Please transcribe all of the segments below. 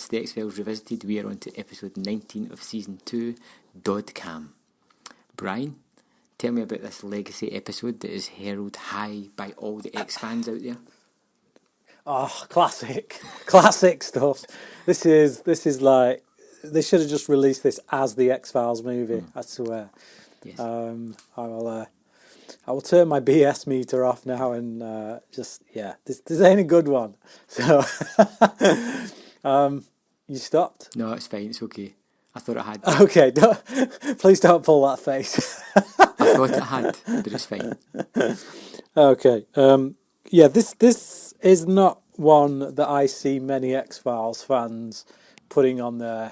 it's the X-Files Revisited. We are on to episode 19 of season 2, Dod Kalm. Brian, tell me about this legacy episode that is heralded high by all the X fans out there. Oh, classic stuff. This is like, they should have just released this as the X-Files movie. I swear. Yes. I will turn my BS meter off now and this ain't a good one. So, you stopped? No, it's fine. It's okay. I thought it had. Okay, please don't pull that face. I thought it had, but it's fine. Okay. This is not one that I see many X-Files fans putting on their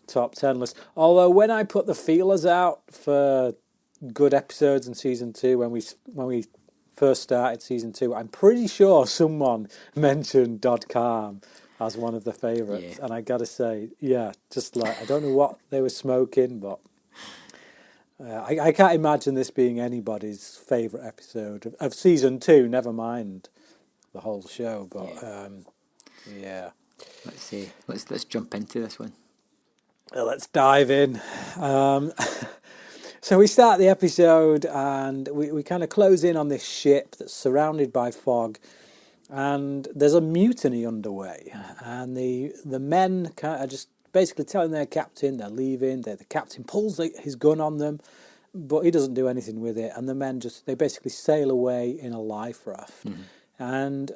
top 10 list. Although when I put the feelers out for good episodes in season 2, when we first started season 2, I'm pretty sure someone mentioned Dod Kalm as one of the favourites. Yeah. And I gotta say, just like, I don't know what they were smoking, but I can't imagine this being anybody's favourite episode of season 2, never mind the whole show. But Let's see. Let's jump into this one. Let's dive in. So we start the episode and we kind of close in on this ship that's surrounded by fog, and there's a mutiny underway, and the men are just basically telling their captain they're leaving. The captain pulls his gun on them, but he doesn't do anything with it, and the men they basically sail away in a life raft. Mm-hmm. And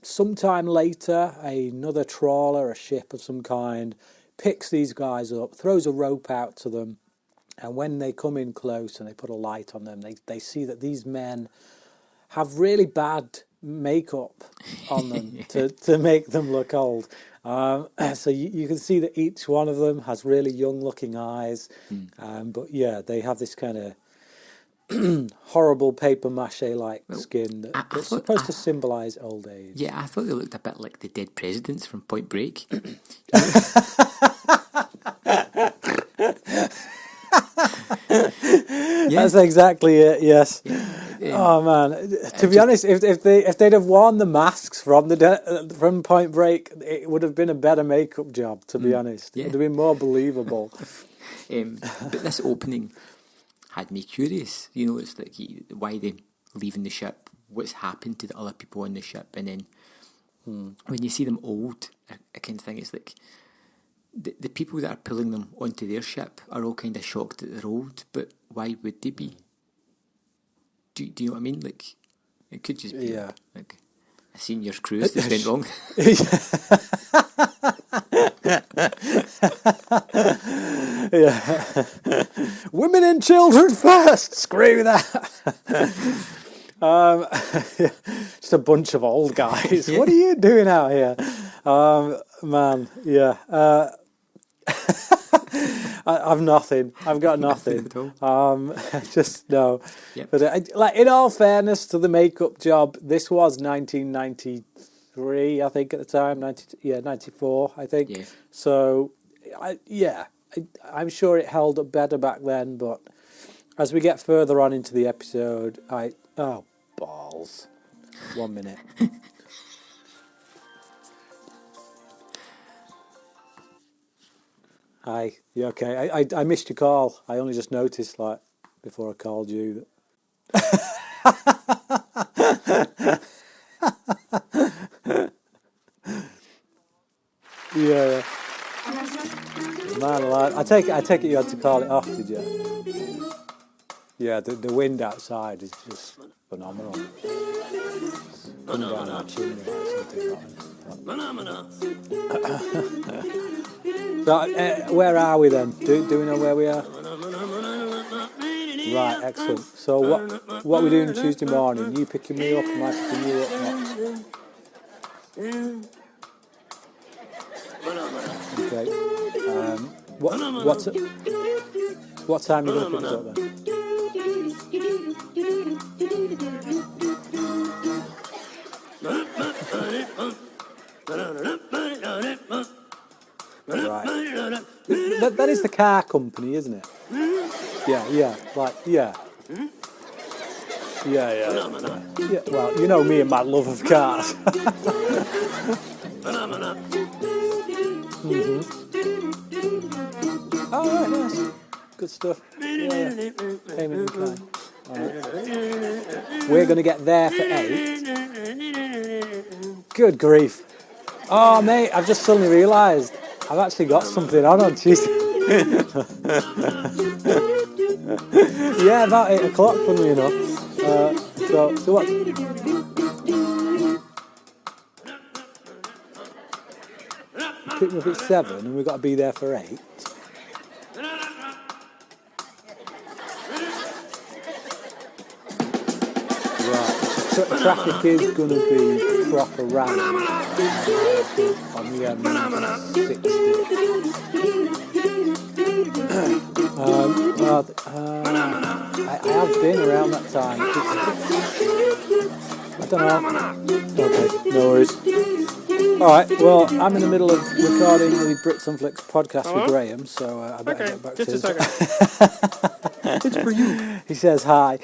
sometime later, another trawler, a ship of some kind, picks these guys up, throws a rope out to them, and when they come in close and they put a light on them, they see that these men have really bad makeup on them to make them look old. So you can see that each one of them has really young-looking eyes, but they have this kind of horrible paper-mache-like skin that's supposed to symbolise old age. Yeah, I thought they looked a bit like the dead presidents from Point Break. That's exactly it. Yes. Yeah. Oh man! To be honest, if they'd have worn the masks from Point Break, it would have been a better makeup job. To be honest, it would have been more believable. But this opening had me curious. You know, it's like why they leaving the ship, what's happened to the other people on the ship, and then when you see them old, I kind of think it's like the people that are pulling them onto their ship are all kind of shocked that they're old, but why would they be? Do you know what I mean? Like, it could just be like a senior's cruise that went wrong. Women and children first. Screw that. Just a bunch of old guys. What are you doing out here? Man, I've nothing. I've got nothing. Just no. Yep. But like, in all fairness to the makeup job, this was 1993, I think, at the time. 94, I think. Yeah. So, I'm sure it held up better back then. But as we get further on into the episode, oh balls! 1 minute. Hi, you okay? I missed your call. I only just noticed, like, before I called you. Yeah. Man, I take it you had to call it off, did you? Yeah, the wind outside is just phenomenal. Coming down our chimney like something. But, where are we then? Do we know where we are? Right, excellent. So what are we doing Tuesday morning? You picking me up? Am I picking you up? Okay. What time are you going to pick us up then? Right. That is the car company, isn't it? Yeah. Yeah. Well, you know me and my love of cars. Oh, right, nice. Good stuff. Yeah. Payment in kind. All right. We're going to get there for 8. Good grief. Oh, mate, I've just suddenly realised I've actually got something on Tuesday. Yeah, about 8 o'clock, funnily enough. So what? Pick me up at 7 and we've got to be there for 8. Right, traffic is going to be proper rammed on the M60. I have been around that time. I don't know. Okay, no worries. Alright, well, I'm in the middle of recording the Brits on Flicks podcast with Graham, so I better get back to just it. a second. It's for you. He says hi.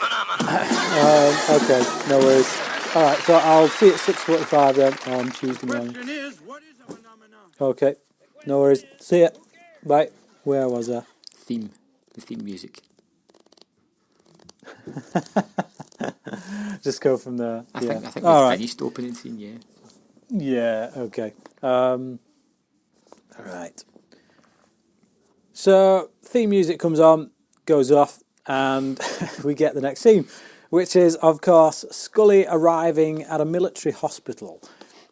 Okay, no worries. Alright, so I'll see you at 6:45 then on Tuesday morning. Okay, no worries. See ya. Bye. Where was I? The theme music. Just go from there. I Yeah. think All we right. finished opening scene, yeah. Yeah, okay. All right. So, theme music comes on, goes off, and we get the next scene, which is, of course, Scully arriving at a military hospital.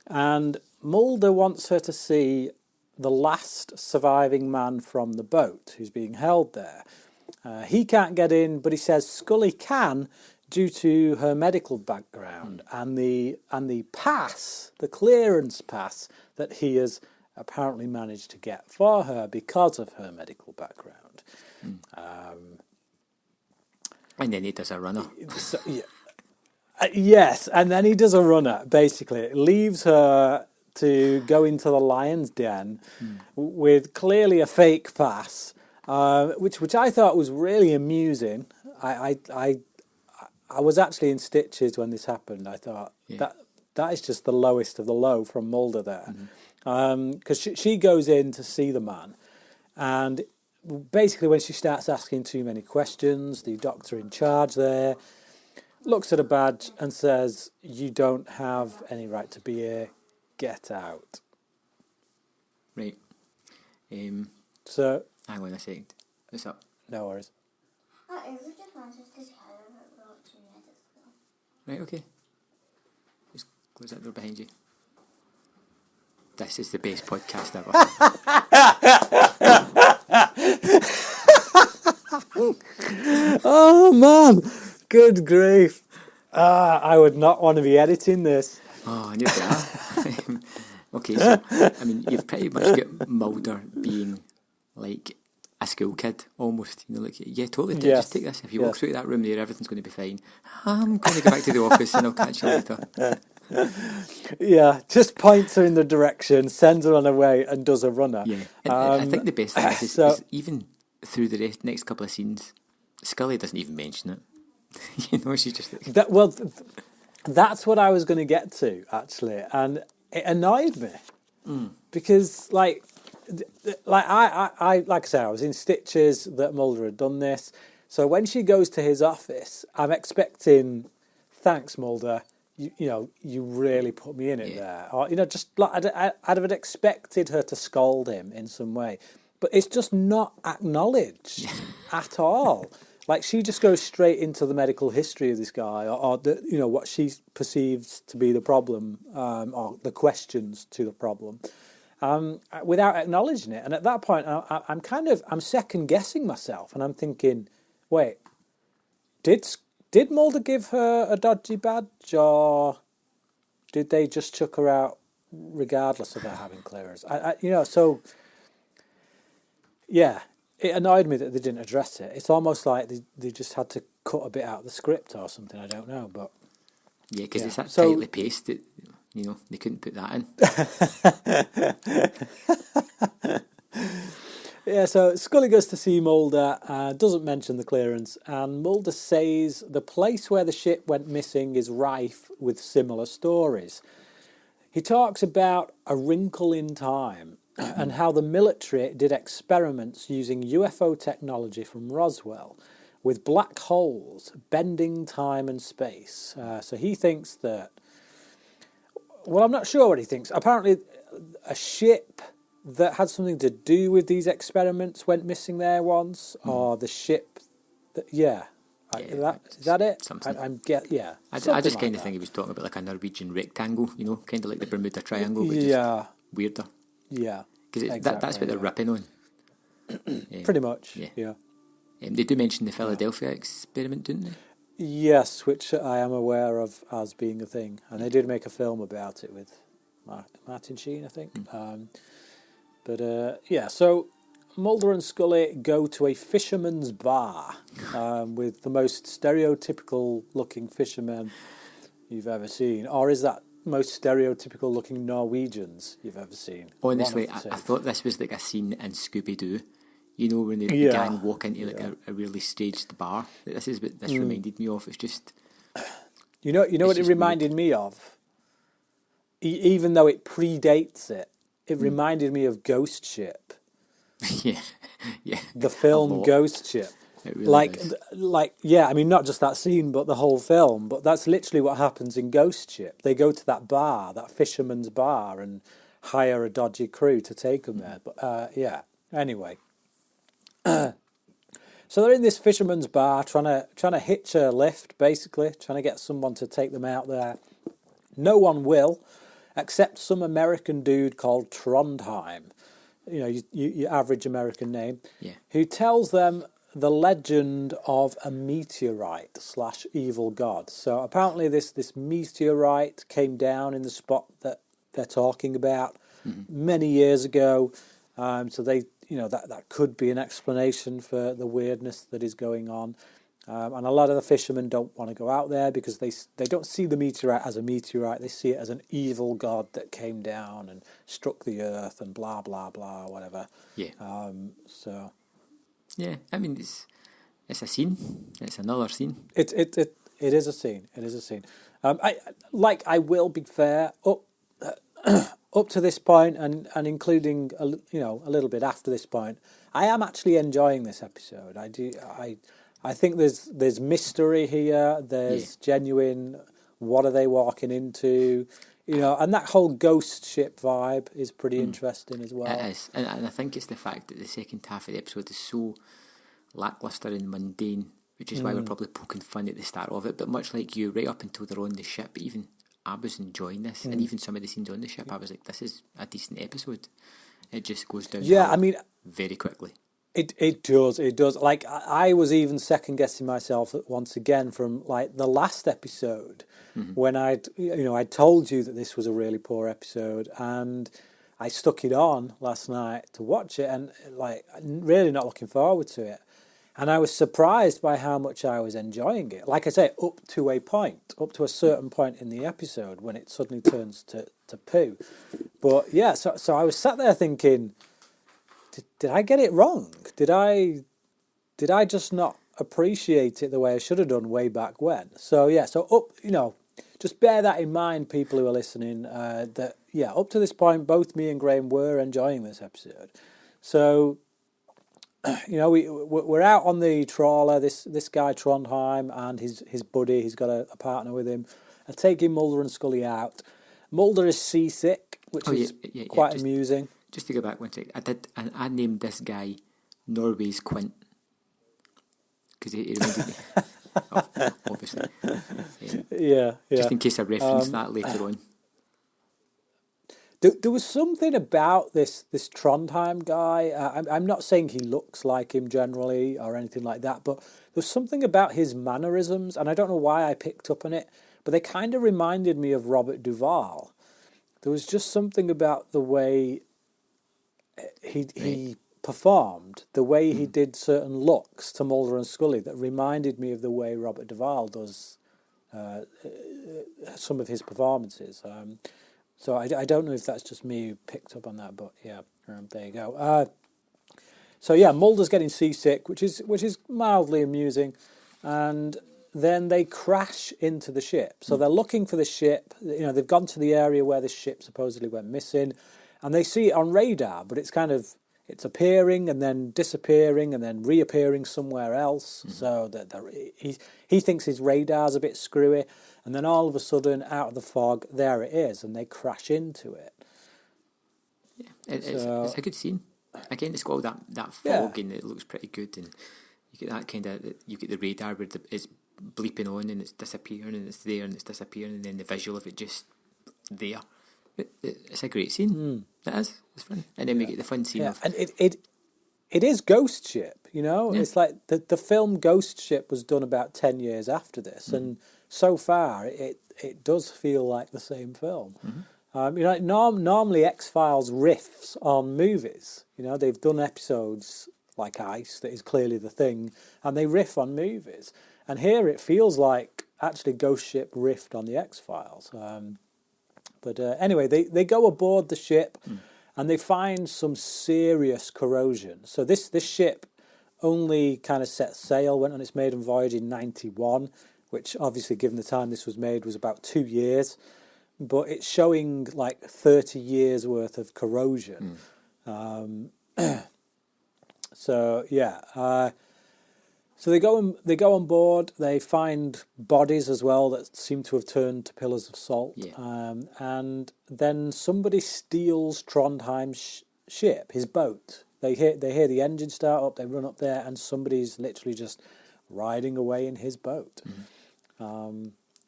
And Mulder wants her to see the last surviving man from the boat who's being held there. He can't get in, but he says Scully can due to her medical background and the pass, the clearance pass that he has apparently managed to get for her because of her medical background. And then he does a runner. So, yeah. Yes, and then he does a runner, basically. It leaves her to go into the lion's den with clearly a fake pass, which I thought was really amusing. I was actually in stitches when this happened. I thought that is just the lowest of the low from Mulder there. Because she goes in to see the man, and basically when she starts asking too many questions, the doctor in charge there looks at a badge and says, "You don't have any right to be here. Get out." Right. So, Hang on a second. What's up? no worries. Right, okay. Just close that door behind you. This is the best podcast ever. Oh man, good grief. I would not want to be editing this. Oh, I knew that. Okay, so, I mean, you've pretty much got Mulder being like a school kid, almost. You know, like, yeah, totally, Yes. just take this. If you walk through that room there, everything's going to be fine. I'm going to go back to the office and I'll catch you later. Yeah, just points her in the direction, sends her on her way, and does a runner. Yeah, and I think the best thing is so- is even through the next couple of scenes, Scully doesn't even mention it. You know, she's just like... That's what I was going to get to, actually, and it annoyed me because, like I said, I was in stitches that Mulder had done this. So when she goes to his office, I'm expecting, "Thanks, Mulder. You really put me in it there." Or just like I'd have expected her to scold him in some way, but it's just not acknowledged at all. Like, she just goes straight into the medical history of this guy, or what she perceives to be the problem, or the questions to the problem, without acknowledging it. And at that point, I'm second guessing myself, and I'm thinking, wait, did Mulder give her a dodgy badge, or did they just chuck her out regardless of her having clearance? Yeah. It annoyed me that they didn't address it. It's almost like they just had to cut a bit out of the script or something. I don't know, but Yeah, because it's that tightly pasted. They couldn't put that in. Yeah, so Scully goes to see Mulder, doesn't mention the clearance, and Mulder says the place where the ship went missing is rife with similar stories. He talks about a wrinkle in time, and how the military did experiments using UFO technology from Roswell with black holes bending time and space. So he thinks that, well, I'm not sure what he thinks. Apparently, a ship that had something to do with these experiments went missing there once, or the ship that, is that it? Something. I just like kind of that. think he was talking about like a Norwegian rectangle, you know, kind of like the Bermuda Triangle, but Yeah. just weirder. Yeah. Because Exactly, that's what they're ripping on. Pretty much, Yeah. yeah. They do mention the Philadelphia experiment, don't they? Yes, which I am aware of as being a thing. And they did make a film about it with Martin Sheen, I think. So Mulder and Scully go to a fisherman's bar with the most stereotypical looking fishermen you've ever seen. Or is that most stereotypical looking Norwegians you've ever seen? Honestly, I thought this was like a scene in Scooby-Doo. You know, when the gang walk into like a really staged bar. This is what this reminded me of. It's just... You know what it reminded me of? Even though it predates it, it reminded me of Ghost Ship. yeah. The film Ghost Ship. It really is. I mean, not just that scene, but the whole film. But that's literally what happens in Ghost Ship. They go to that bar, that fisherman's bar, and hire a dodgy crew to take them there. But anyway. So they're in this fisherman's bar trying to hitch a lift, basically, trying to get someone to take them out there. No one will, except some American dude called Trondheim. You know, your average American name. Yeah. Who tells them the legend of a meteorite / evil god. So apparently this meteorite came down in the spot that they're talking about many years ago. So they, that could be an explanation for the weirdness that is going on. And a lot of the fishermen don't want to go out there because they don't see the meteorite as a meteorite. They see it as an evil god that came down and struck the earth and blah, blah, blah, whatever. Yeah. Yeah, I mean, it's a scene. It's another scene. It is a scene. It is a scene. I will be fair, up to this point and including a little bit after this point, I am actually enjoying this episode. I think there's mystery here. There's genuine. What are they walking into? And that whole ghost ship vibe is pretty interesting as well. It is, and I think it's the fact that the second half of the episode is so lackluster and mundane, which is why we're probably poking fun at the start of it. But much like you, right up until they're on the ship, even I was enjoying this, and even some of the scenes on the ship, I was like, this is a decent episode. It just goes down very quickly. It does. Like, I was even second guessing myself once again from like the last episode when I told you that this was a really poor episode, and I stuck it on last night to watch it, and like really not looking forward to it. And I was surprised by how much I was enjoying it. Like I say, up to a certain point in the episode when it suddenly turns to poo. But yeah, so I was sat there thinking, did I get it wrong? Did I just not appreciate it the way I should have done way back when? So yeah, just bear that in mind, people who are listening. That up to this point, both me and Graham were enjoying this episode. So we're out on the trawler. This guy Trondheim and his buddy, he's got a partner with him, are taking Mulder and Scully out. Mulder is seasick, which is quite amusing. Just to go back one sec, I named this guy Norway's Quint because he reminded me, obviously. Just in case I reference that later on. There was something about this Trondheim guy. I'm not saying he looks like him generally or anything like that, but there's something about his mannerisms, and I don't know why I picked up on it, but they kind of reminded me of Robert Duvall. There was just something about the way he performed, the way he did certain looks to Mulder and Scully that reminded me of the way Robert Duvall does some of his performances. So I don't know if that's just me who picked up on that, but there you go. Mulder's getting seasick, which is mildly amusing, and then they crash into the ship. So they're looking for the ship. They've gone to the area where the ship supposedly went missing, and they see it on radar, but it's appearing and then disappearing and then reappearing somewhere else. So that he thinks his radar's a bit screwy, and then all of a sudden, out of the fog, there it is, and they crash into it. Yeah, it's a good scene. Again, it's got all that fog and it looks pretty good, and you get that kind of, you get the radar where it's bleeping on and it's disappearing and it's there and it's disappearing, and then the visual of it just there. It's a great scene. It is. It's fun, and then we get the fun scene of, and it is Ghost Ship. You know, it's like the film Ghost Ship was done about 10 years after this, and so far it does feel like the same film. You know, normally X-Files riffs on movies. You know, they've done episodes like Ice, that is clearly the thing, and they riff on movies. And here it feels like actually Ghost Ship riffed on the X-Files. But anyway, they go aboard the ship and they find some serious corrosion. So this ship only kind of set sail, went on its maiden voyage in 91, which obviously, given the time this was made, was about 2 years. But it's showing like 30 years worth of corrosion. So yeah, so they go on board. They find bodies as well that seem to have turned to pillars of salt. And then somebody steals Trondheim's ship, his boat. They hear the engine start up. They run up there, and somebody's literally just riding away in his boat.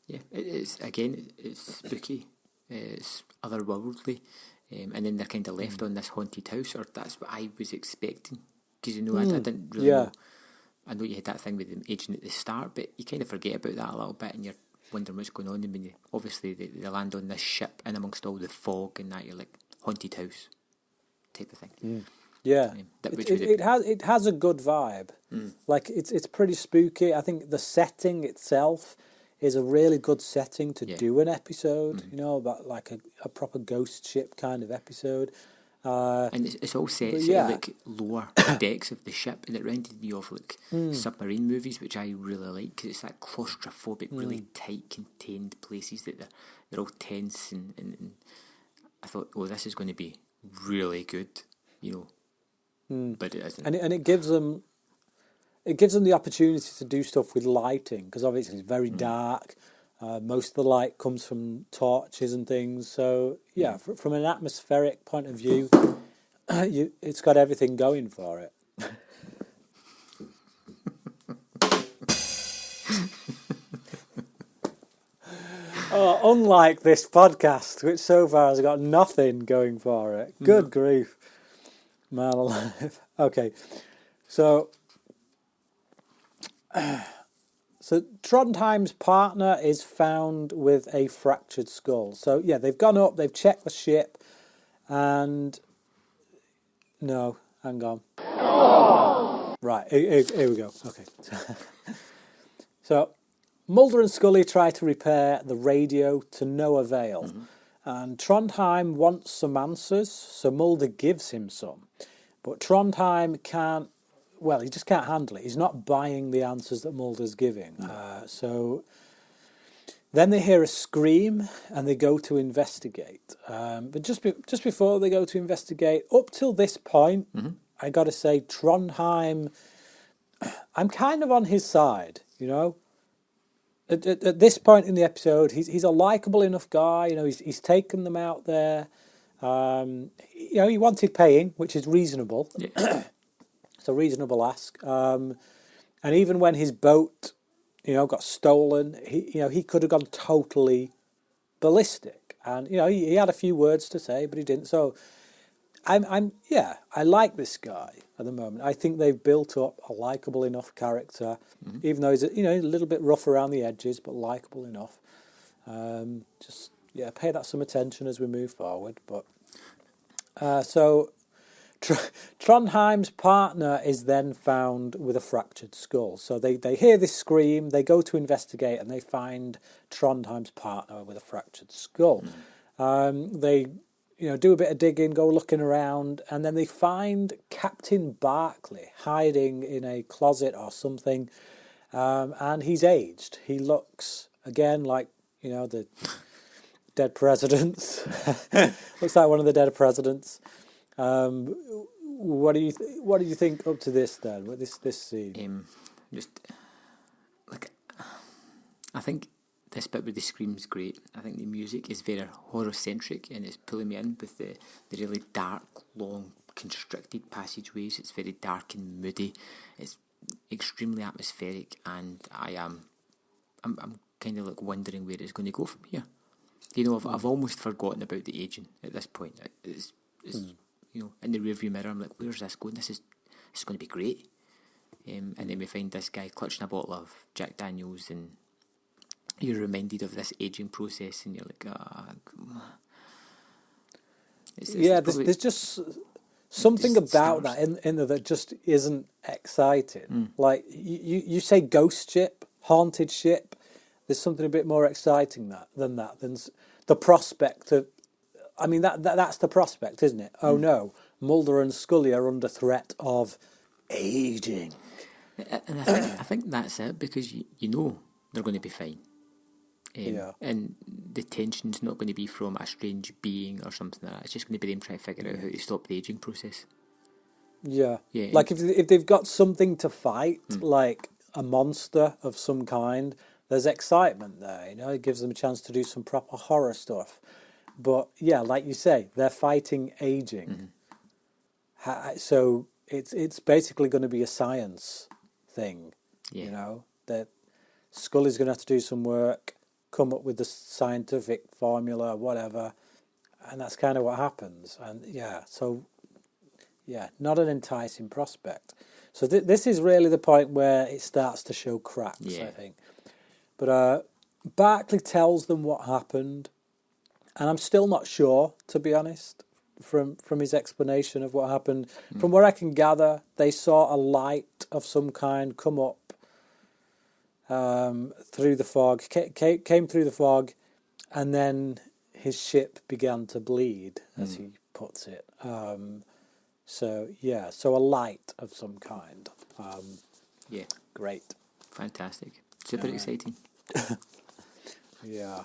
Yeah, it's spooky, it's otherworldly, and then they're kind of left on this haunted house, or that's what I was expecting, because you know I didn't really know. I know you had that thing with the agent at the start, but you kind of forget about that a little bit, and you're wondering what's going on. And when obviously they land on this ship, and amongst all the fog and that, you're like, haunted house type of thing. Yeah, it has a good vibe. Like it's pretty spooky. I think the setting itself is a really good setting to do an episode. You know, about like a proper ghost ship kind of episode. And it's all set like lower decks of the ship, and it reminded me of like submarine movies, which I really like, because it's that claustrophobic, really tight, contained places that they're all tense, and I thought, oh, this is going to be really good, you know. But it isn't. And it gives them the opportunity to do stuff with lighting, because obviously it's very dark. Most of the light comes from torches and things. So yeah, from an atmospheric point of view, it's got everything going for it. Unlike this podcast, which so far has got nothing going for it. Good grief, man alive. Okay, so Trondheim's partner is found with a fractured skull. So yeah, they've gone up, they've checked the ship, and no, hang on. Right, here we go. Okay. So Mulder and Scully try to repair the radio to no avail. And Trondheim wants some answers, so Mulder gives him some. But Trondheim can't, well, he just can't handle it. He's not buying the answers that Mulder's giving. So then they hear a scream and they go to investigate. But just before they go to investigate, up till this point, I got to say, Trondheim, I'm kind of on his side, you know. At this point in the episode, he's a likable enough guy. You know, he's taken them out there. You know, he wanted paying, which is reasonable. Yeah. It's a reasonable ask. And even when his boat, you know, got stolen, he could have gone totally ballistic. And you know, he had a few words to say, but he didn't. So I like this guy at the moment. I think they've built up a likable enough character, even though he's a little bit rough around the edges, but likable enough. Pay that some attention as we move forward. But so Trondheim's partner is then found with a fractured skull. So they hear this scream, they go to investigate, and they find Trondheim's partner with a fractured skull. They do a bit of digging, go looking around, and then they find Captain Barclay hiding in a closet or something, and he's aged. He looks, again, like, dead presidents. Looks like one of the dead presidents. What do you think up to this then? With this scene? Just like, I think this bit with the scream's great. I think the music is very horror centric and it's pulling me in with the really dark, long, constricted passageways. It's very dark and moody. It's extremely atmospheric, and I'm kind of like wondering where it's going to go from here. You know, I've almost forgotten about the aging at this point. It's you know, in the rearview mirror, I'm like, where's this going? This is going to be great. And then we find this guy clutching a bottle of Jack Daniels, and you're reminded of this aging process, and you're like, there's just something about that in there that just isn't exciting. Like you say, ghost ship, haunted ship. There's something a bit more exciting than the prospect of. I mean, that's the prospect, isn't it? Oh no, Mulder and Scully are under threat of aging. And I think that's it, because you know they're going to be fine. And the tension's not going to be from a strange being or something like that. It's just going to be them trying to figure out how to stop the aging process. Yeah. Like if they've got something to fight, like a monster of some kind, there's excitement there. You know, it gives them a chance to do some proper horror stuff. But yeah, like you say, they're fighting aging. So it's basically going to be a science thing. You know, that Scully's going to have to do some work, come up with the scientific formula, whatever, and that's kind of what happens. And not an enticing prospect. So this is really the point where it starts to show cracks, I think. But Barclay tells them what happened, and I'm still not sure, to be honest, from his explanation of what happened. From what I can gather, they saw a light of some kind come up through the fog, came through the fog, and then his ship began to bleed, as he puts it. So a light of some kind. Great. Fantastic. Super exciting. Yeah.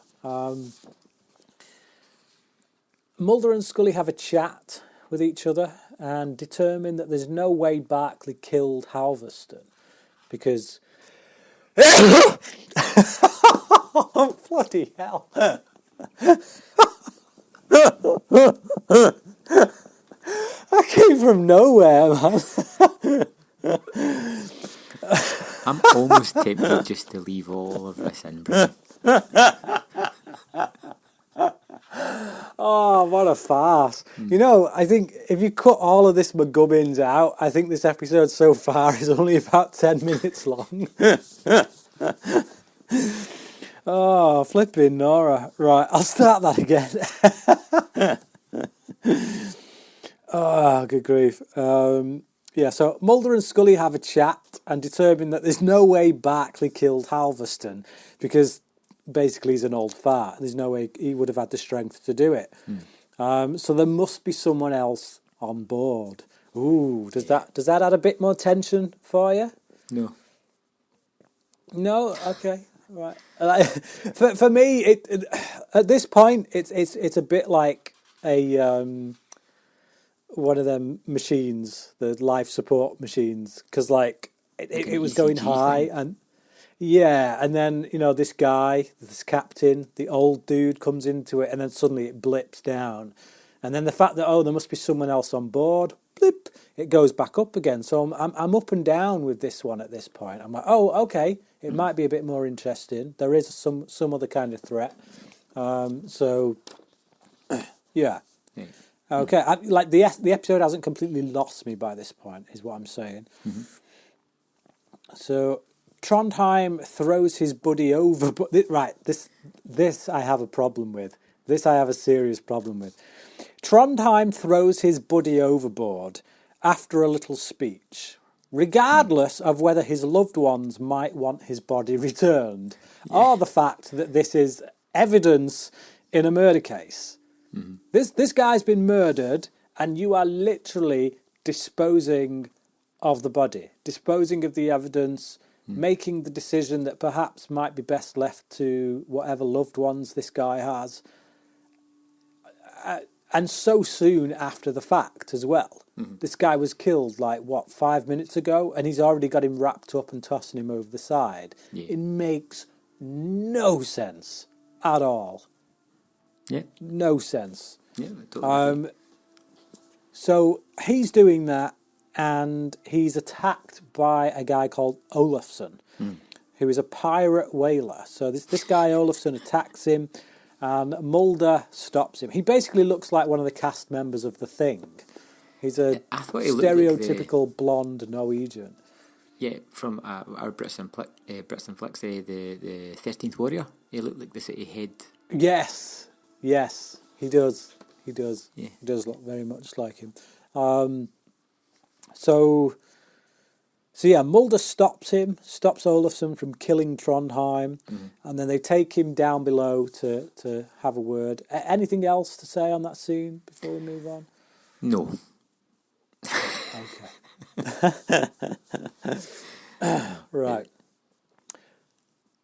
Mulder and Scully have a chat with each other and determine that there's no way Barclay killed Halverston because... Oh, bloody hell. That came from nowhere, man. I'm almost tempted just to leave all of this in, bro. Oh, what a farce. You know, I think if you cut all of this McGubbins out, I think this episode so far is only about 10 minutes long. Oh, flipping Nora. Right, I'll start that again. Oh, good grief. So Mulder and Scully have a chat and determine that there's no way Barclay killed Halverston because basically he's an old fart. There's no way he would have had the strength to do it. So there must be someone else on board. Ooh, does that add a bit more tension for you? No. No? Okay. Right. For me, it at this point, it's a bit like a one of them machines, the life support machines, because like it was going high thing. And then this guy, this captain, the old dude comes into it, and then suddenly it blips down, and then the fact that there must be someone else on board, blip, it goes back up again. So I'm up and down with this one at this point. I'm like, oh, okay. It might be a bit more interesting. There is some other kind of threat. Yeah. Okay. The episode hasn't completely lost me by this point, is what I'm saying. So Trondheim throws his buddy over. Right. This I have a problem with. This I have a serious problem with. Trondheim throws his buddy overboard after a little speech, regardless of whether his loved ones might want his body returned, or the fact that this is evidence in a murder case. This guy's been murdered, and you are literally disposing of the body, disposing of the evidence, making the decision that perhaps might be best left to whatever loved ones this guy has. and so soon after the fact as well. This guy was killed 5 minutes ago, and he's already got him wrapped up and tossing him over the side. Yeah. It makes no sense at all. Yeah. No sense. Yeah, I totally agree. So he's doing that, and he's attacked by a guy called Olafsson, who is a pirate whaler. So this guy Olafsson attacks him, and Mulder stops him. He basically looks like one of the cast members of The Thing. He's a I thought he looked like stereotypical blonde Norwegian. Yeah, from our Brits and Flicks, the 13th Warrior. He looked like the city head. Yes, he does. Yeah. He does look very much like him. So yeah, Mulder stops Olafsson from killing Trondheim, and then they take him down below to have a word. Anything else to say on that scene before we move on? No. Okay. Right.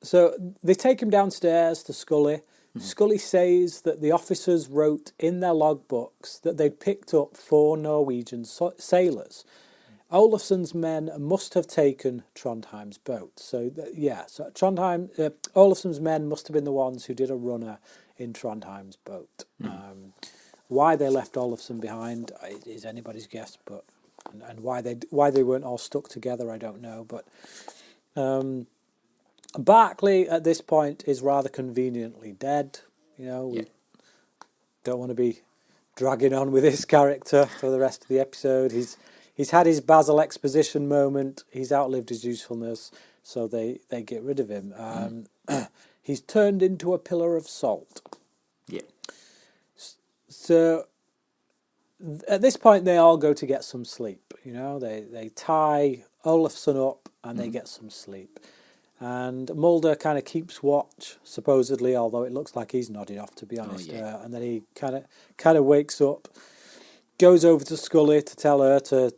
So they take him downstairs to Scully. Scully says that the officers wrote in their logbooks that they'd picked up 4 Norwegian sailors. Olafsson's men must have taken Trondheim's boat. So Olafsson's men must have been the ones who did a runner in Trondheim's boat. Why they left Olafsson behind is anybody's guess, but and why they weren't all stuck together, I don't know. But Barclay at this point is rather conveniently dead. We don't want to be dragging on with his character for the rest of the episode. He's had his Basil exposition moment. He's outlived his usefulness, so they get rid of him. He's turned into a pillar of salt. Yeah. So at this point, they all go to get some sleep. They tie Olafsson up and they get some sleep. And Mulder kind of keeps watch, supposedly, although it looks like he's nodded off, to be honest. And then he kind of wakes up, goes over to Scully to tell her to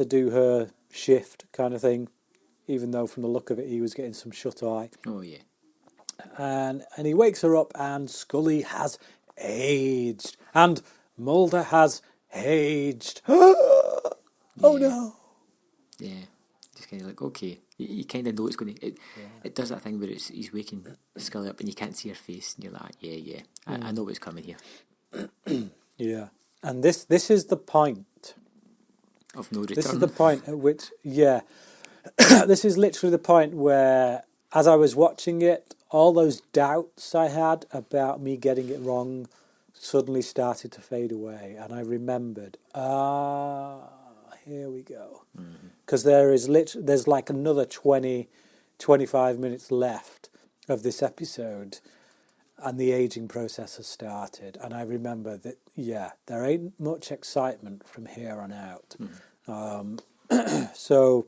do her shift kind of thing, even though from the look of it he was getting some shut-eye. Oh, yeah. And he wakes her up, and Scully has aged. And Mulder has aged. Oh, no. Yeah. Just kind of like, okay. You kind of know it's going to... It does that thing where he's waking Scully up and you can't see her face, and you're like, yeah. I know what's coming here. Yeah. And this is the point. Of no return. This is the point at which, this is literally the point where, as I was watching it, all those doubts I had about me getting it wrong suddenly started to fade away. And I remembered, here we go. Because there's like another 25 minutes left of this episode, and the aging process has started. And I remember that, there ain't much excitement from here on out. So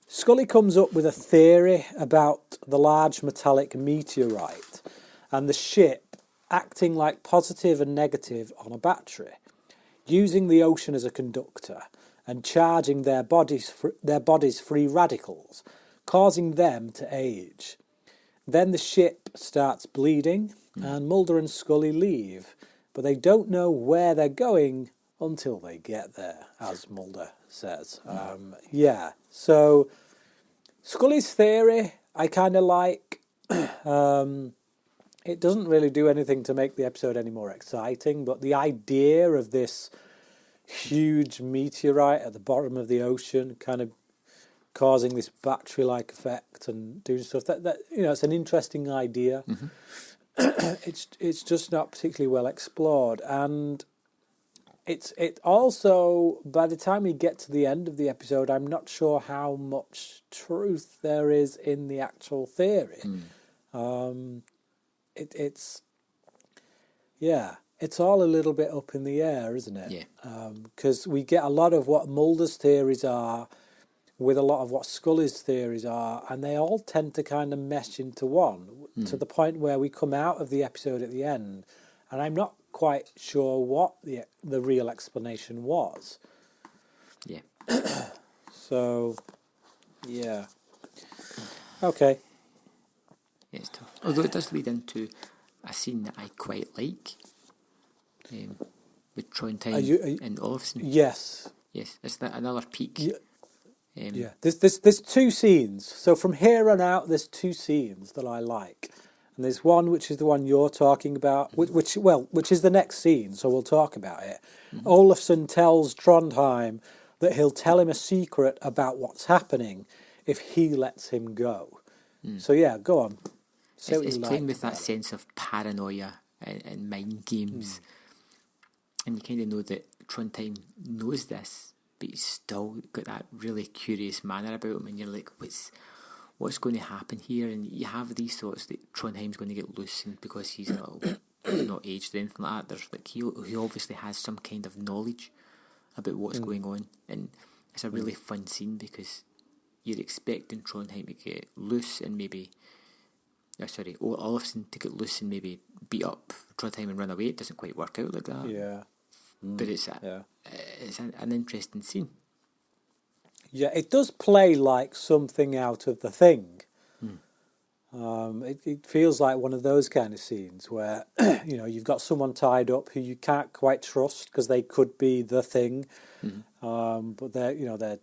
Scully comes up with a theory about the large metallic meteorite and the ship acting like positive and negative on a battery, using the ocean as a conductor and charging their bodies free radicals, causing them to age. Then the ship starts bleeding, and Mulder and Scully leave, but they don't know where they're going until they get there, as Mulder says. So Scully's theory, I kind of like. It doesn't really do anything to make the episode any more exciting, but the idea of this huge meteorite at the bottom of the ocean kind of causing this battery-like effect and doing stuff, that it's an interesting idea. It's just not particularly well explored, and it also, by the time we get to the end of the episode, I'm not sure how much truth there is in the actual theory. It's all a little bit up in the air, isn't it? Yeah. Because we get a lot of what Mulder's theories are with a lot of what Scully's theories are, and they all tend to kind of mesh into one, to the point where we come out of the episode at the end, and I'm not quite sure what the real explanation was. Yeah. So, yeah. Okay. Yeah, it's tough. Although it does lead into a scene that I quite like. with Trondheim Are you- and Olafsson. Yes. Yes, it's another peak. Yeah. Yeah. There's two scenes. So from here on out, there's two scenes that I like. And there's one which is the one you're talking about, which is the next scene, so we'll talk about it. Olafsson tells Trondheim that he'll tell him a secret about what's happening if he lets him go. So yeah, go on. Say what It's you playing like with that about it. sense of paranoia and mind games. And you kind of know that Trondheim knows this, but he's still got that really curious manner about him, and you're like, what's going to happen here? And you have these thoughts that Trondheim's going to get loose, and because he's not aged or anything like that, there's like he obviously has some kind of knowledge about what's going on, and it's a really fun scene because you're expecting Trondheim to get loose and maybe Olafsson to get loose and maybe beat up Trondheim and run away. It doesn't quite work out like that. Yeah. But it's an interesting scene. Yeah, it does play like something out of The Thing. It feels like one of those kind of scenes where you've got someone tied up who you can't quite trust because they could be the thing, but they're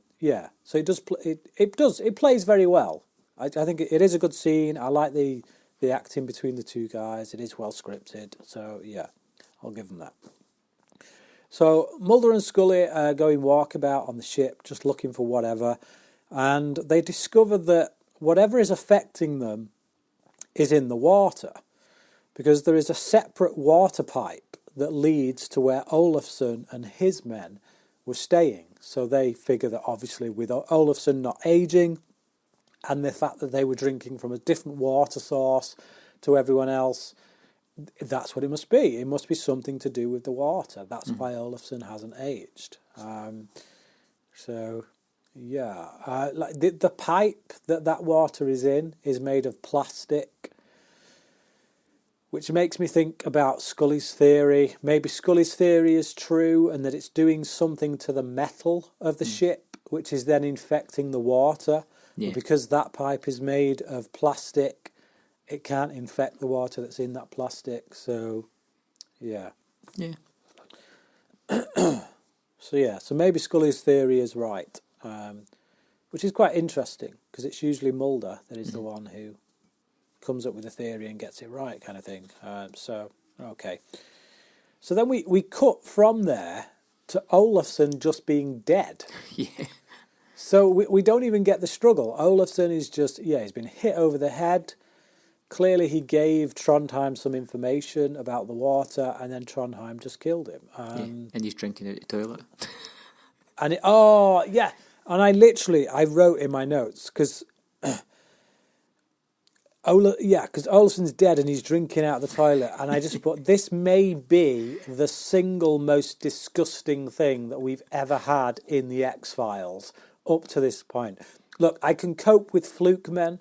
So it plays very well. I think it is a good scene. I like the acting between the two guys. It is well scripted. So yeah, I'll give them that. So Mulder and Scully are going walkabout on the ship, just looking for whatever, and they discover that whatever is affecting them is in the water, because there is a separate water pipe that leads to where Olafsson and his men were staying. So they figure that obviously with Olafsson not aging and the fact that they were drinking from a different water source to everyone else, that's what it must be. It must be something to do with the water. That's why Olafsson hasn't aged. Like the pipe that water is in is made of plastic, which makes me think about Scully's theory. Maybe Scully's theory is true and that it's doing something to the metal of the ship, which is then infecting the water. Yeah. But because that pipe is made of plastic, it can't infect the water that's in that plastic. So, yeah. Yeah. So maybe Scully's theory is right, which is quite interesting because it's usually Mulder that is the one who comes up with a theory and gets it right, kind of thing. Okay. So then we cut from there to Olafsson just being dead. Yeah. So we don't even get the struggle. Olafsson is just, he's been hit over the head. Clearly he gave Trondheim some information about the water, and then Trondheim just killed him. And he's drinking out the toilet. And I wrote in my notes, because Olafsson's dead and he's drinking out the toilet, and I just put, this may be the single most disgusting thing that we've ever had in the X-Files up to this point. Look, I can cope with fluke men.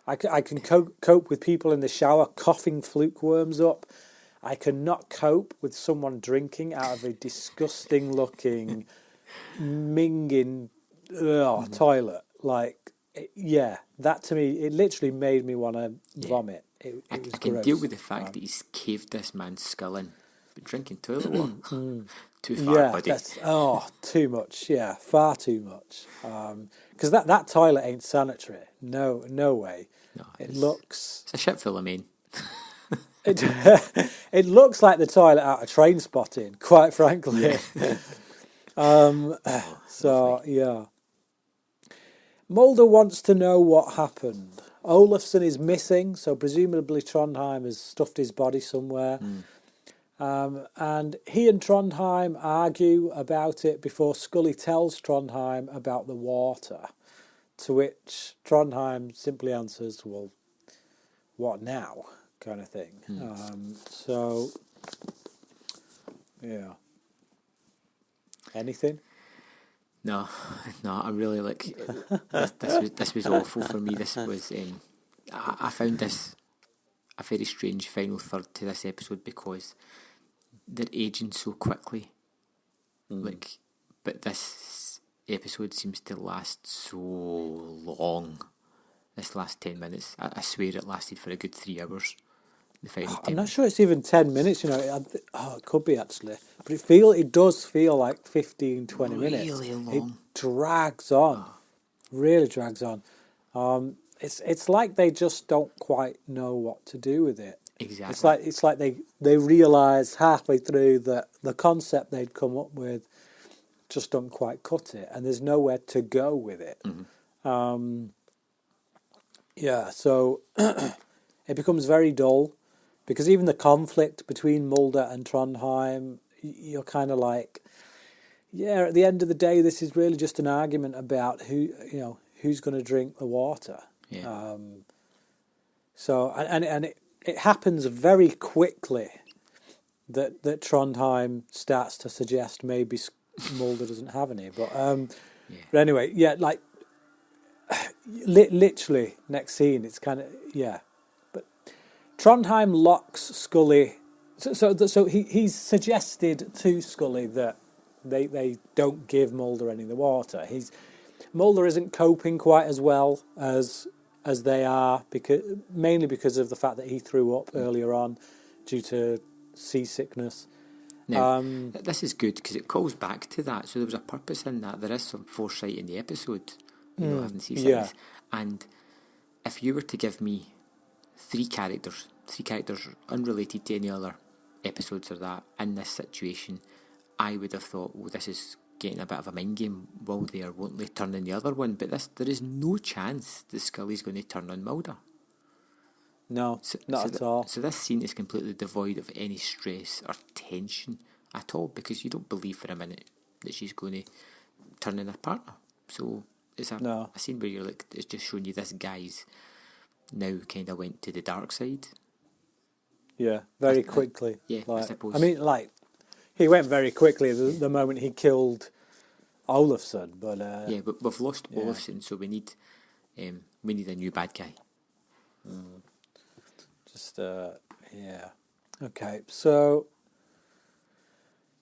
I can cope with people in the shower coughing fluke worms up. I cannot cope with someone drinking out of a disgusting-looking, minging toilet. Like, that to me, it literally made me want to vomit. It was I can gross. deal with the fact that he's caved this man's skull in, but drinking toilet water, too far, buddy. Too much. Yeah, far too much. Because that toilet ain't sanitary. No way. No, It's a ship full of men. It looks like the toilet out of Train Spotting, quite frankly. Yeah. Mulder wants to know what happened. Olafsson is missing, so presumably Trondheim has stuffed his body somewhere. And he and Trondheim argue about it before Scully tells Trondheim about the water, to which Trondheim simply answers, well, what now, kind of thing. Anything? No, I really like this was awful for me. This was I found this a very strange final third to this episode because they're aging so quickly. But this episode seems to last so long. This last 10 minutes, I swear it lasted for a good 3 hours. The final 10 I'm not minutes. sure it's even 10 minutes, you know. It could be actually. But it does feel like 15, 20 minutes. Really long. It drags on. Really drags on. It's like they just don't quite know what to do with it. Exactly. It's like they realise halfway through that the concept they'd come up with just don't quite cut it, and there's nowhere to go with it. So it becomes very dull, because even the conflict between Mulder and Trondheim, you're kind of like, yeah, at the end of the day, this is really just an argument about who's going to drink the water. Yeah. It happens very quickly that Trondheim starts to suggest maybe Mulder doesn't have any. But anyway, like literally next scene, it's kind of But Trondheim locks Scully. So he's suggested to Scully that they don't give Mulder any of the water. Mulder isn't coping quite as well as they are, mainly because of the fact that he threw up earlier on due to seasickness. Now, this is good because it calls back to that. So there was a purpose in that. There is some foresight in the episode, having seasickness. And if you were to give me three characters unrelated to any other episodes or that in this situation, I would have thought, well, this is getting a bit of a mind game. Will they or won't they turn on the other one? But there is no chance that Scully's going to turn on Mulder. No, not at all. So this scene is completely devoid of any stress or tension at all, because you don't believe for a minute that she's going to turn on her partner. So it's a scene where you're like, it's just showing you this guy's now kind of went to the dark side. Yeah, very quickly. I suppose. I mean, like, he went very quickly the moment he killed Olafsson, but but we've lost Olafsson, so we need a new bad guy. Okay, so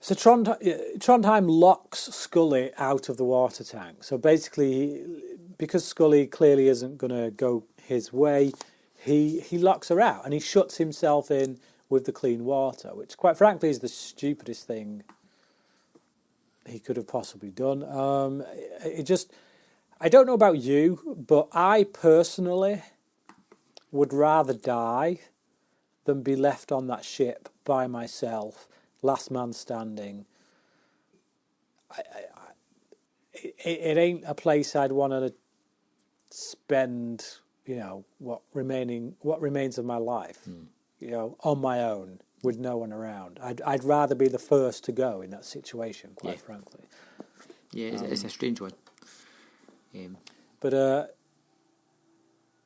Trondheim locks Scully out of the water tank. So basically, because Scully clearly isn't going to go his way, he locks her out and he shuts himself in with the clean water, which quite frankly is the stupidest thing he could have possibly done. I don't know about you, but I personally would rather die than be left on that ship by myself, last man standing. It ain't a place I'd want to spend, what remains of my life, on my own with no one around. I'd rather be the first to go in that situation, quite frankly. Yeah, it's a strange one. But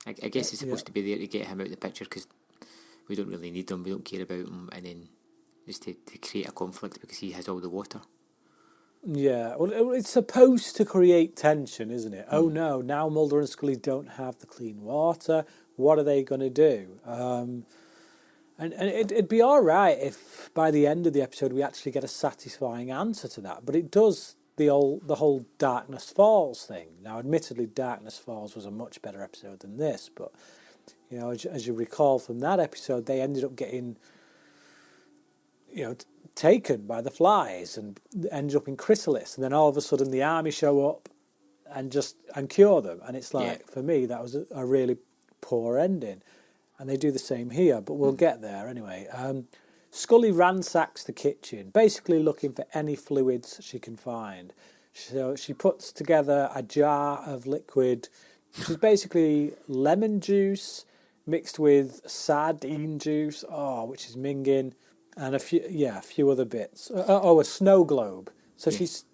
I guess he's supposed to be there to get him out of the picture, because we don't really need him, we don't care about him, and then just to create a conflict because he has all the water. Yeah, well, it's supposed to create tension, isn't it? Oh no, now Mulder and Scully don't have the clean water. What are they going to do? And it'd be all right if by the end of the episode we actually get a satisfying answer to that. But it does the whole Darkness Falls thing. Now, admittedly, Darkness Falls was a much better episode than this, but as you recall from that episode, they ended up getting taken by the flies and ended up in Chrysalis, and then all of a sudden the army show up and cure them, and it's like, for me, that was a really poor ending, and they do the same here, but we'll get there anyway. Scully ransacks the kitchen, basically looking for any fluids she can find. So she puts together a jar of liquid, which is basically lemon juice mixed with sardine juice, which is minging, and a few other bits. A snow globe. So she's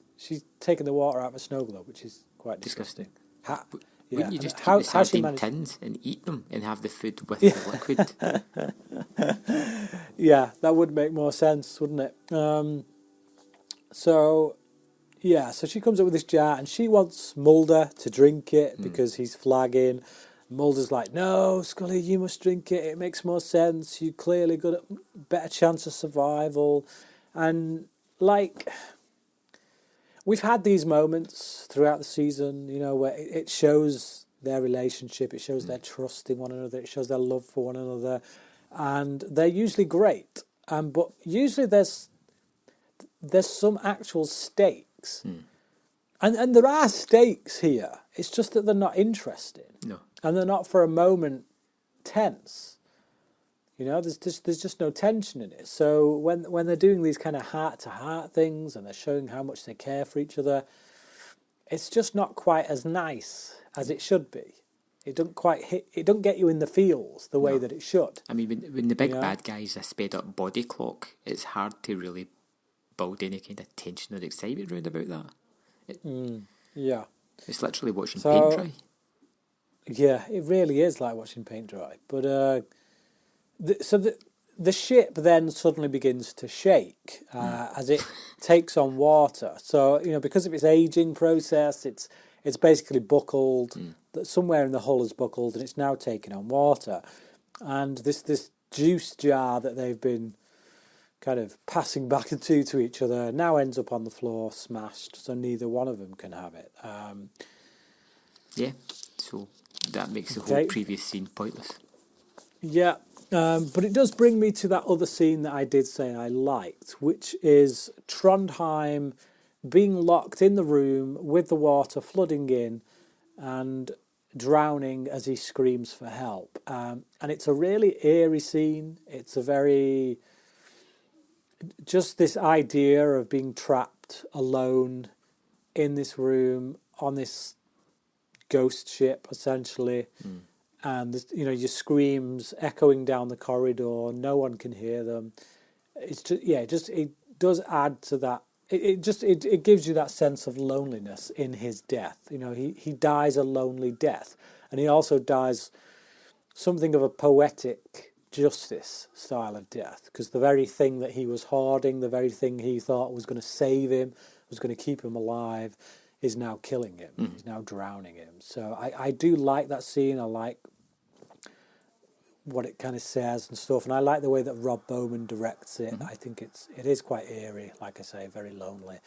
taken the water out of a snow globe, which is quite disgusting. Wouldn't you just take the sardine tins and eat them and have the food with the liquid? Yeah, that would make more sense, wouldn't it? So she comes up with this jar and she wants Mulder to drink it because he's flagging. Mulder's like, no, Scully, you must drink it. It makes more sense. You clearly got a better chance of survival. And, we've had these moments throughout the season, where it shows their relationship. It shows their trust in one another. It shows their love for one another. and they're usually great. But usually there's some actual stakes, and there are stakes here. It's just that they're not interesting, No. and they're not for a moment tense. You know, there's just no tension in it. So when they're doing these kind of heart-to-heart things and they're showing how much they care for each other, it's just not quite as nice as it should be. It doesn't quite hit. It doesn't get you in the feels the way that it should. I mean, when the big bad guy's a sped-up body clock, it's hard to really build any kind of tension or excitement round about that. Yeah. It's literally watching paint dry. Yeah, it really is like watching paint dry. But the ship then suddenly begins to shake as it takes on water. So, you know, because of its aging process, it's basically buckled. Somewhere in the hull is buckled, and it's now taking on water. And this juice jar that they've been kind of passing back and to each other now ends up on the floor, smashed. So neither one of them can have it. Yeah, so that makes the whole previous scene pointless. Yeah. But it does bring me to that other scene that I did say I liked, which is Trondheim being locked in the room with the water flooding in and drowning as he screams for help. And it's a really eerie scene. It's a very... just this idea of being trapped alone in this room on this ghost ship, essentially. And your screams echoing down the corridor, no one can hear them. It's just it does add to that. It gives you that sense of loneliness in his death. You know, he dies a lonely death, and he also dies something of a poetic justice style of death, because the very thing that he was hoarding, the very thing he thought was going to save him, was going to keep him alive, is now killing him. He's now drowning him. So I do like that scene. I like what it kind of says and stuff, and I like the way that Rob Bowman directs it. I think it is quite eerie, like I say, very lonely.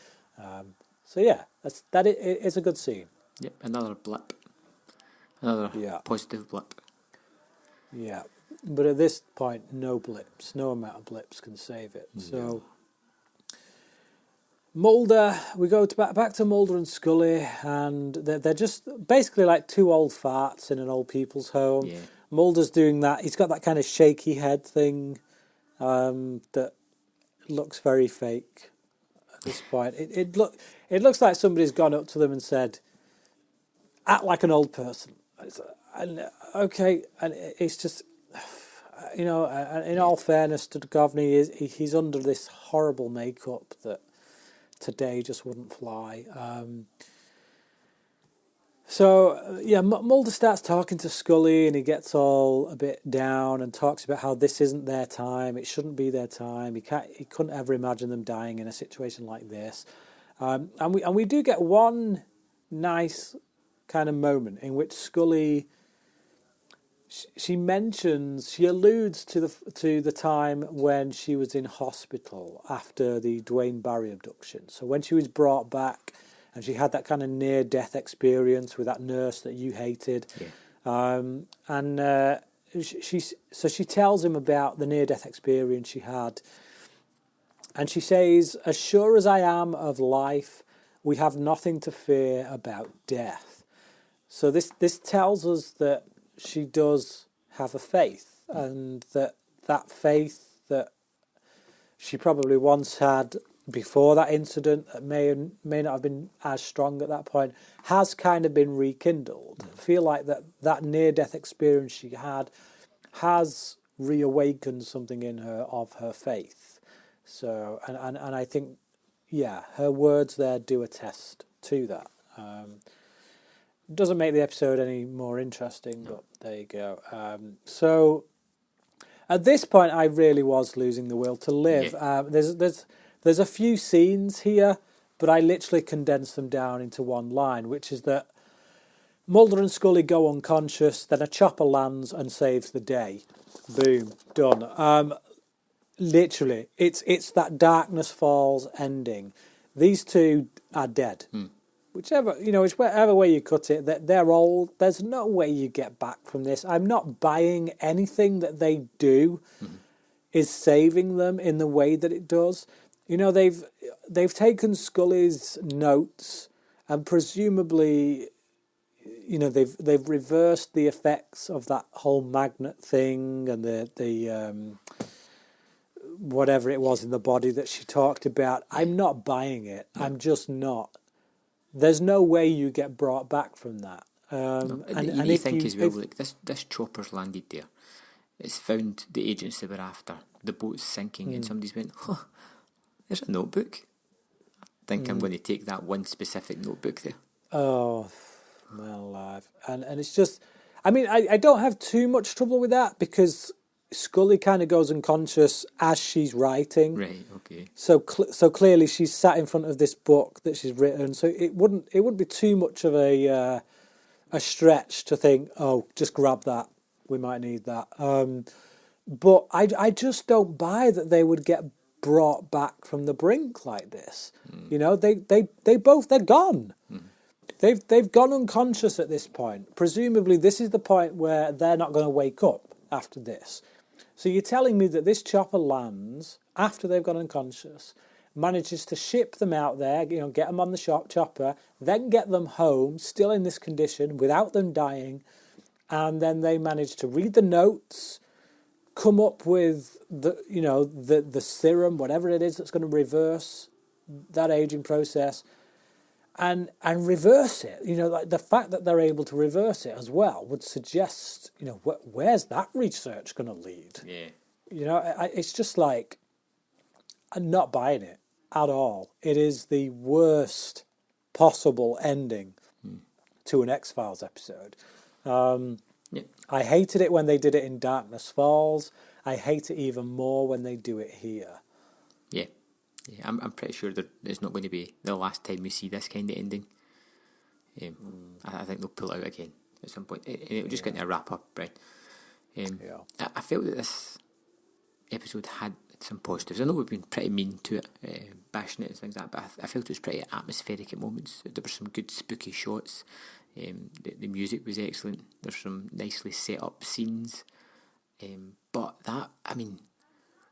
So yeah, it's a good scene. Yep, another blip, another positive blip. Yeah, but at this point, no amount of blips can save it. So Mulder, we go back to Mulder and Scully, and they're just basically like two old farts in an old people's home. Yeah. Mulder's doing that. He's got that kind of shaky head thing that looks very fake at this point. It looks like somebody's gone up to them and said, "Act like an old person." And it's just, you know, in all fairness to Duchovny, he's under this horrible makeup that today just wouldn't fly. Mulder starts talking to Scully, and he gets all a bit down and talks about how this isn't their time. It shouldn't be their time. He couldn't ever imagine them dying in a situation like this. And we do get one nice kind of moment in which Scully, she alludes to the time when she was in hospital after the Dwayne Barry abduction. So when she was brought back, and she had that kind of near-death experience with that nurse that you hated. Yeah. She tells him about the near-death experience she had. And she says, "As sure as I am of life, we have nothing to fear about death." So this tells us that she does have a faith, and that faith that she probably once had before that incident, that may not have been as strong at that point, has kind of been rekindled. I feel like that near-death experience she had has reawakened something in her of her faith. So, and I think, her words there do attest to that. Doesn't make the episode any more interesting, but there you go. So, at this point, I really was losing the will to live. Yeah. There's a few scenes here, but I literally condensed them down into one line, which is that Mulder and Scully go unconscious, then a chopper lands and saves the day. Boom, done. Literally, it's that darkness falls ending. These two are dead. whichever way you cut it, that they're old. There's no way you get back from this. I'm not buying anything that they do is saving them in the way that it does. They've taken Scully's notes and presumably, they've reversed the effects of that whole magnet thing and the whatever it was in the body that she talked about. I'm not buying it. No. I'm just not. There's no way you get brought back from that. No. And you think as well, like this chopper's landed there. It's found the agents they were after. The boat's sinking, and somebody's went, there's a notebook. I think I'm going to take that one specific notebook there. Oh, my life. And it's just, I don't have too much trouble with that because Scully kind of goes unconscious as she's writing. Right, okay. So clearly she's sat in front of this book that she's written. So it wouldn't be too much of a stretch to think, oh, just grab that. We might need that. But I just don't buy that they would get brought back from the brink like this. They're gone. They've gone unconscious at this point. Presumably this is the point where they're not going to wake up after this. So you're telling me that this chopper lands after they've gone unconscious, manages to ship them out there, get them on the chopper, then get them home still in this condition without them dying, and then they manage to read the notes, come up with the serum, whatever it is that's going to reverse that aging process, and reverse it. Like the fact that they're able to reverse it as well would suggest, where's that research going to lead? Yeah. It's just like, I'm not buying it at all. It is the worst possible ending to an X-Files episode. I hated it when they did it in Darkness Falls. I hate it even more when they do it here. Yeah, I'm pretty sure that it's not going to be the last time we see this kind of ending. I think they'll pull it out again at some point. It'll just get to a wrap up, right? I felt that this episode had some positives. I know we've been pretty mean to it, bashing it and things like that, but I felt it was pretty atmospheric at moments. There were some good spooky shots. The music was excellent. There's some nicely set up scenes. But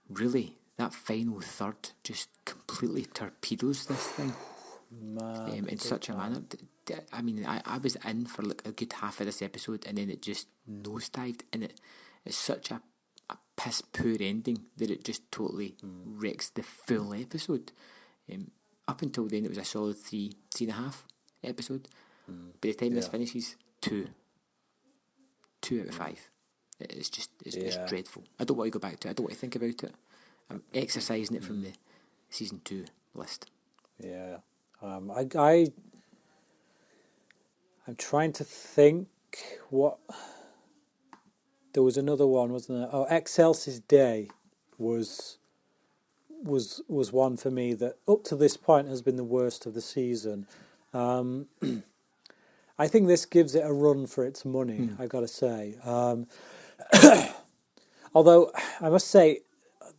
really, that final third just completely torpedoes this thing in such a manner. I was in for like a good half of this episode, and then it just nosedived, and it's such a piss poor ending that it just totally wrecks the full episode. Up until then, it was a solid 3.5 episode. By the time this finishes, 2 out of 5. It's dreadful. I don't want to go back to it. I don't want to think about it. I'm exercising it from the season 2 list. Yeah. I'm trying to think what. There was another one, wasn't there? Oh, Excelsis Day was one for me that up to this point has been the worst of the season. I think this gives it a run for its money, I've got to say. Although, I must say,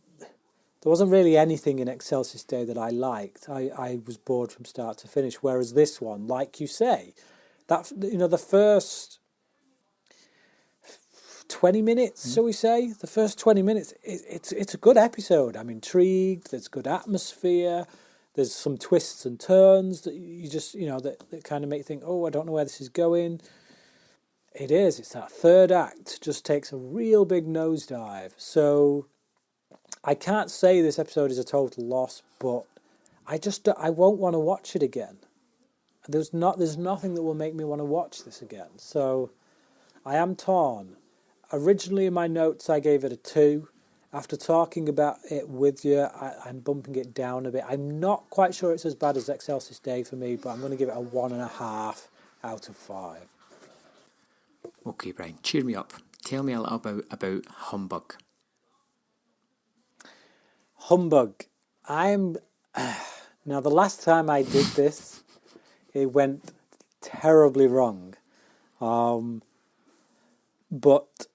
there wasn't really anything in Excelsis Day that I liked. I was bored from start to finish, whereas this one, like you say, that the first 20 minutes, shall we say? The first 20 minutes, it's a good episode. I'm intrigued, there's good atmosphere, there's some twists and turns that you just, that kind of make you think, oh, I don't know where this is going. It's that third act just takes a real big nosedive. So I can't say this episode is a total loss, but I won't want to watch it again. There's nothing that will make me want to watch this again. So I am torn. Originally in my notes I gave it a 2. After talking about it with you, I'm bumping it down a bit. I'm not quite sure it's as bad as Excelsis Day for me, but I'm going to give it a 1.5 out of 5. Okay, Brian, cheer me up. Tell me a little about Humbug. Humbug. Now, the last time I did this, it went terribly wrong. But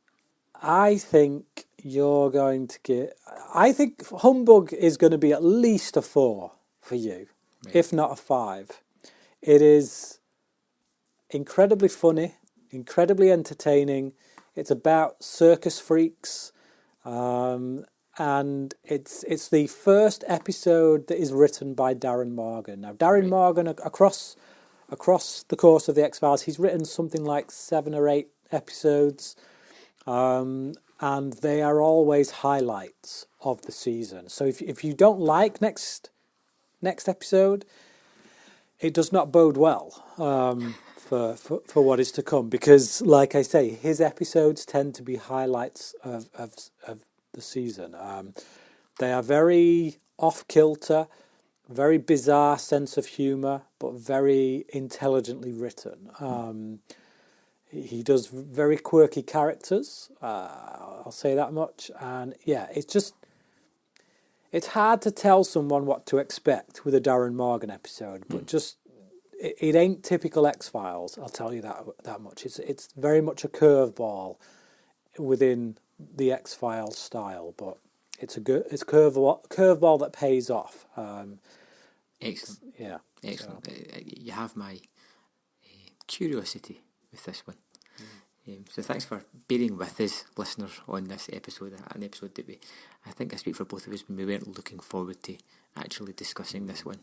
I think you're going to get... I think Humbug is going to be at least a 4 for you, right, if not a 5. It is incredibly funny, incredibly entertaining. It's about circus freaks, and it's the first episode that is written by Darren Morgan. Now, Darren Morgan, across the course of the X-Files, he's written something like 7 or 8 episodes, and they are always highlights of the season. So if you don't like next episode, it does not bode well for what is to come, because, like I say, his episodes tend to be highlights of the season. They are very off-kilter, very bizarre sense of humour, but very intelligently written. He does very quirky characters, I'll say that much. And yeah, it's hard to tell someone what to expect with a Darren Morgan episode, but just it ain't typical X-Files, I'll tell you that much. It's very much a curveball within the X-Files style, but it's curveball that pays off. Excellent. Yeah. Excellent. You have my curiosity with this one. So thanks for bearing with us, listeners, on this episode. An episode that I think I speak for both of us when we weren't looking forward to actually discussing this one.